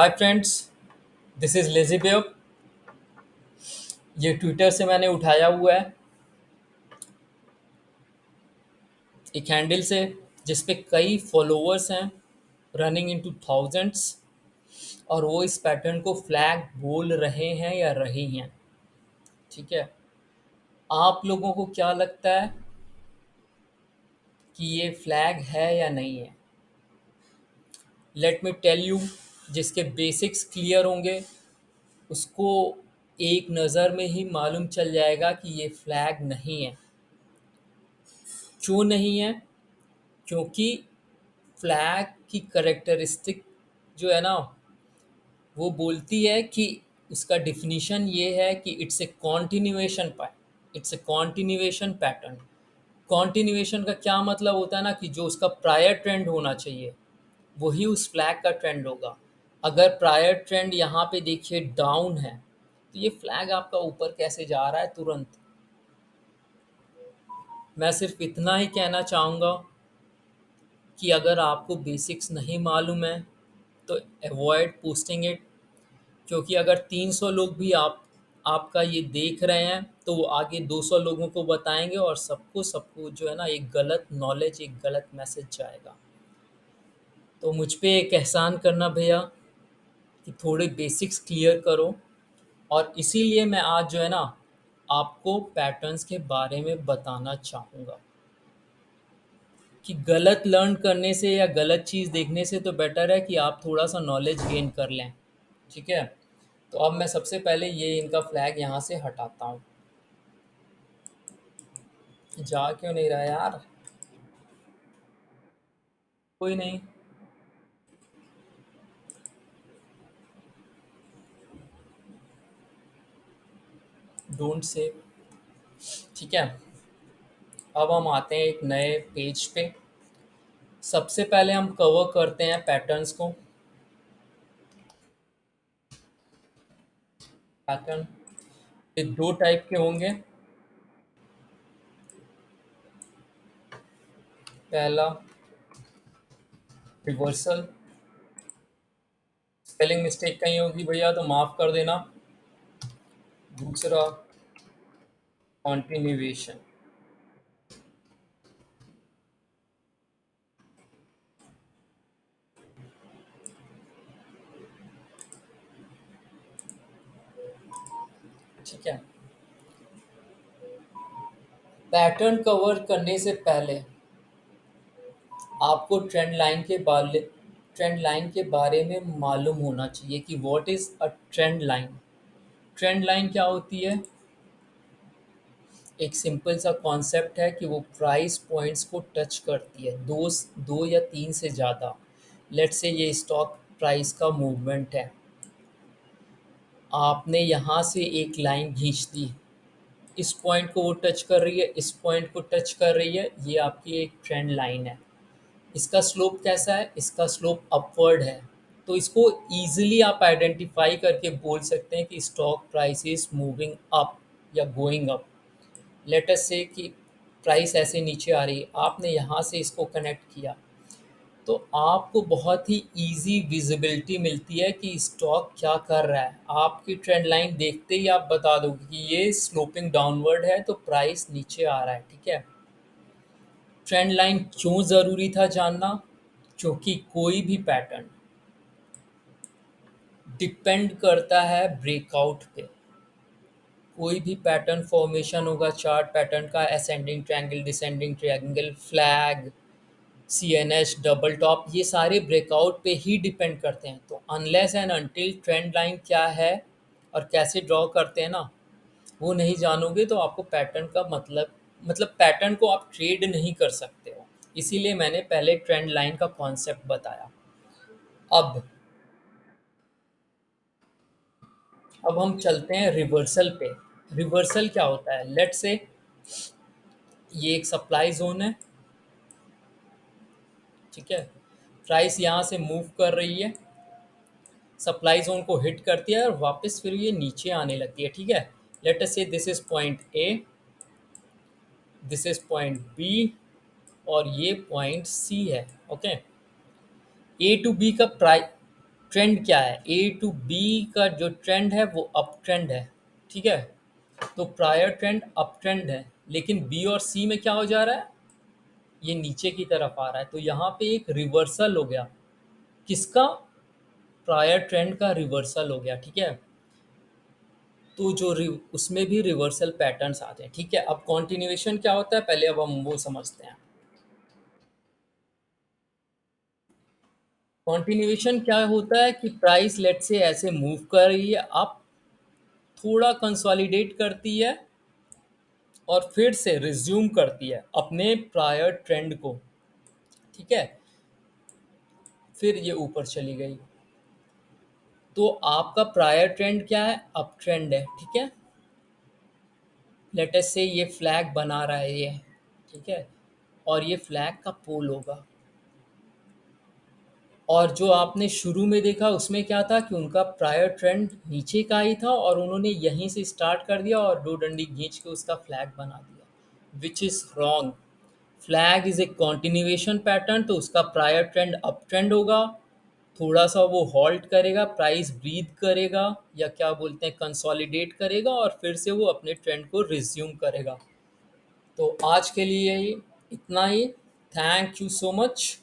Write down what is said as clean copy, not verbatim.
Hi friends, this is lazy babe. ये Twitter से मैंने उठाया हुआ है एक हैंडल से जिस पे कई फॉलोअर्स हैं, रनिंग इनटू थाउजेंड्स। और वो इस पैटर्न को फ्लैग बोल रहे हैं या रही हैं। ठीक है, आप लोगों को क्या लगता है कि ये फ्लैग है या नहीं है? लेट मी टेल यू, जिसके बेसिक्स क्लियर होंगे उसको एक नज़र में ही मालूम चल जाएगा कि ये फ्लैग नहीं है। क्यों नहीं है? क्योंकि फ्लैग की करेक्टरिस्टिक जो है ना, वो बोलती है कि उसका डिफिनीशन ये है कि it's a continuation pattern. Continuation का क्या मतलब होता है ना, कि जो उसका प्रायर ट्रेंड होना चाहिए वही उस फ्लैग का ट्रेंड होगा। अगर प्रायर ट्रेंड यहाँ पे देखिए डाउन है, तो ये फ्लैग आपका ऊपर कैसे जा रहा है तुरंत। मैं सिर्फ इतना ही कहना चाहूँगा कि अगर आपको बेसिक्स नहीं मालूम है तो अवॉइड पोस्टिंग इट। क्योंकि अगर 300 लोग भी आपका ये देख रहे हैं तो वो आगे 200 लोगों को बताएंगे और सबको सबको जो है ना, एक गलत नॉलेज, एक गलत मैसेज जाएगा। तो मुझ पे एक एहसान करना भैया, कि थोड़े बेसिक्स क्लियर करो। और इसीलिए मैं आज जो है ना, आपको पैटर्न्स के बारे में बताना चाहूँगा कि गलत लर्न करने से या गलत चीज़ देखने से तो बेटर है कि आप थोड़ा सा नॉलेज गेन कर लें। ठीक है, तो अब मैं सबसे पहले ये इनका फ्लैग यहाँ से हटाता हूँ। जा क्यों नहीं रहा यार? कोई नहीं, डोंट से। ठीक है, अब हम आते हैं एक नए पेज पे। सबसे पहले हम कवर करते हैं पैटर्न्स को। पैटर्न ये दो टाइप के होंगे। पहला रिवर्सल, स्पेलिंग मिस्टेक कहीं होगी भैया तो माफ़ कर देना। दूसरा कॉन्टिन्यूएशन। ठीक है, पैटर्न कवर करने से पहले आपको ट्रेंड लाइन के बारे में मालूम होना चाहिए कि what is a trend line. Trend line क्या होती है? एक सिंपल सा कॉन्सेप्ट है कि वो प्राइस पॉइंट्स को टच करती है, दो या तीन से ज़्यादा। लेट्स से ये स्टॉक प्राइस का मूवमेंट है, आपने यहाँ से एक लाइन खींच दी, इस पॉइंट को वो टच कर रही है, इस पॉइंट को टच कर रही है, ये आपकी एक ट्रेंड लाइन है। इसका स्लोप कैसा है? इसका स्लोप अपवर्ड है। तो इसको ईजिली आप आइडेंटिफाई करके बोल सकते हैं कि stock price is moving up या गोइंग अप। लेट अस से कि प्राइस ऐसे नीचे आ रही है, आपने यहाँ से इसको कनेक्ट किया, तो आपको बहुत ही इजी विजिबिलिटी मिलती है कि स्टॉक क्या कर रहा है। आपकी ट्रेंड लाइन देखते ही आप बता दोगे कि ये स्लोपिंग डाउनवर्ड है तो प्राइस नीचे आ रहा है। ठीक है, ट्रेंड लाइन क्यों ज़रूरी था जानना? क्योंकि कोई भी पैटर्न डिपेंड करता है ब्रेकआउट पे। कोई भी पैटर्न फॉर्मेशन होगा चार्ट पैटर्न का, ascending triangle, descending triangle, flag, CNH, double top, ये सारे ब्रेकआउट पे ही डिपेंड करते हैं। तो unless and until trend line क्या है और कैसे ड्रॉ करते हैं ना, वो नहीं जानोगे तो आपको पैटर्न का मतलब पैटर्न को आप ट्रेड नहीं कर सकते हो। इसीलिए मैंने पहले ट्रेंड लाइन का कॉन्सेप्ट बताया। अब अब हम चलते हैं रिवर्सल पे। रिवर्सल क्या होता है? लेट्स से ये एक सप्लाई जोन है। ठीक है, प्राइस यहाँ से मूव कर रही है, सप्लाई जोन को हिट करती है और वापस फिर ये नीचे आने लगती है। ठीक है, let us say this is point A, this is point B, और ये पॉइंट सी है। ओके, ए टू बी का प्राइस ट्रेंड क्या है, ए टू बी का जो ट्रेंड है वो अप ट्रेंड है। ठीक है, तो प्रायर ट्रेंड अप ट्रेंड है, लेकिन बी और सी में क्या हो जा रहा है, ये नीचे की तरफ आ रहा है, तो यहाँ पे एक रिवर्सल हो गया। किसका, प्रायर ट्रेंड का रिवर्सल हो गया। ठीक है, तो उसमें भी रिवर्सल पैटर्न्स आते हैं। ठीक है, अब कॉन्टिन्यूएशन क्या होता है, पहले अब हम वो समझते हैं। कॉन्टिन्यूएशन क्या होता है कि प्राइस लेट से ऐसे मूव कर रही है, अब थोड़ा कंसोलिडेट करती है और फिर से रिज्यूम करती है अपने प्रायर ट्रेंड को। ठीक है, फिर ये ऊपर चली गई, तो आपका प्रायर ट्रेंड क्या है, अप ट्रेंड है। ठीक है, लेटेस्ट से ये फ्लैग बना रहा है ये। ठीक है, और ये फ्लैग का पोल होगा, और जो आपने शुरू में देखा उसमें क्या था कि उनका प्रायर ट्रेंड नीचे का ही था और उन्होंने यहीं से स्टार्ट कर दिया और दो डंडी खींच के उसका फ्लैग बना दिया, which is wrong. Flag is a continuation pattern, तो उसका प्रायर ट्रेंड अप ट्रेंड होगा, थोड़ा सा वो हॉल्ट करेगा, प्राइस ब्रीथ करेगा या क्या बोलते हैं कंसोलिडेट करेगा, और फिर से वो अपने ट्रेंड को रिज्यूम करेगा। तो आज के लिए इतना ही। Thank you so much.